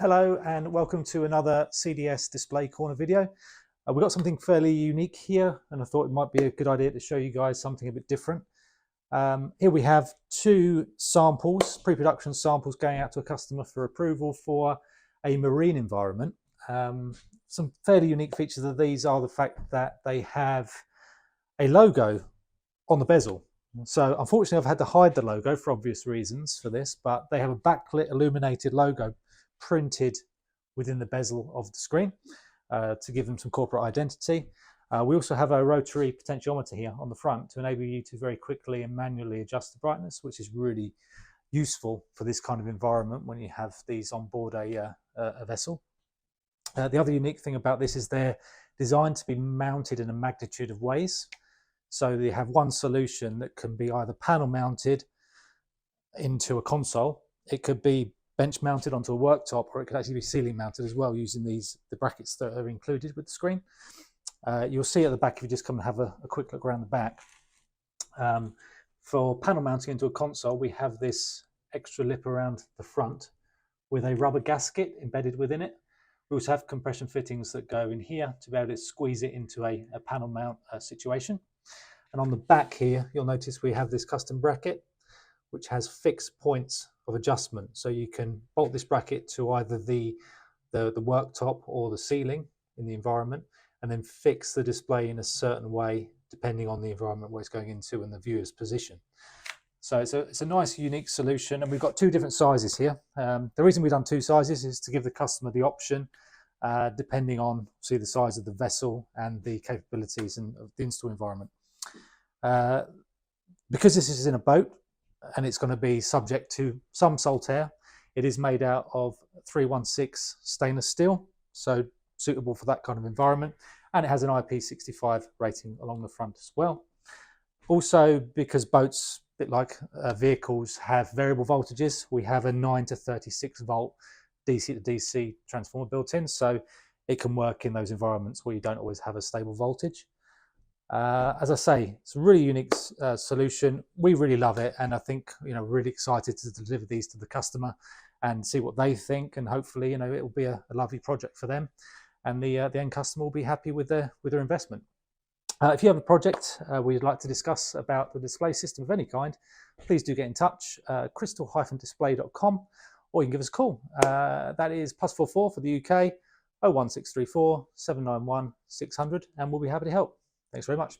Hello and welcome to another CDS Display Corner video. We've got something fairly unique here and I thought it might be a good idea to show you guys something a bit different. Here we have two samples, pre-production samples going out to a customer for approval for a marine environment. Some fairly unique features of these are the fact that they have a logo on the bezel. So unfortunately I've had to hide the logo for obvious reasons for this, but they have a backlit illuminated logo printed within the bezel of the screen to give them some corporate identity. We also have a rotary potentiometer here on the front to enable you to very quickly and manually adjust the brightness, which is really useful for this kind of environment when you have these on board a vessel. The other unique thing about this is they're designed to be mounted in a magnitude of ways. So they have one solution that can be either panel mounted into a console, it could be bench mounted onto a worktop, or it could actually be ceiling mounted as well using the brackets that are included with the screen. You'll see at the back if you just come and have a quick look around the back. For panel mounting into a console, we have this extra lip around the front with a rubber gasket embedded within it. We also have compression fittings that go in here to be able to squeeze it into a panel mount situation. And on the back here, you'll notice we have this custom bracket, which has fixed points of adjustment. So you can bolt this bracket to either the worktop or the ceiling in the environment, and then fix the display in a certain way, depending on the environment where it's going into and the viewer's position. So it's a nice, unique solution. And we've got two different sizes here. The reason we've done two sizes is to give the customer the option, depending on, see, the size of the vessel and the capabilities of the install environment. Because this is in a boat, and it's going to be subject to some salt air. It is made out of 316 stainless steel, so suitable for that kind of environment, and it has an IP65 rating along the front as well. Also, because boats, a bit like vehicles, have variable voltages, we have a 9 to 36 volt DC to DC transformer built in, so it can work in those environments where you don't always have a stable voltage. As I say, it's a really unique solution. We really love it, and I think, really excited to deliver these to the customer and see what they think, and hopefully, it will be a lovely project for them, and the end customer will be happy with their investment. If you have a project we'd like to discuss about the display system of any kind, please do get in touch, crystal-display.com, or you can give us a call. That is +44 for the UK, 01634 791 600, and we'll be happy to help. Thanks very much.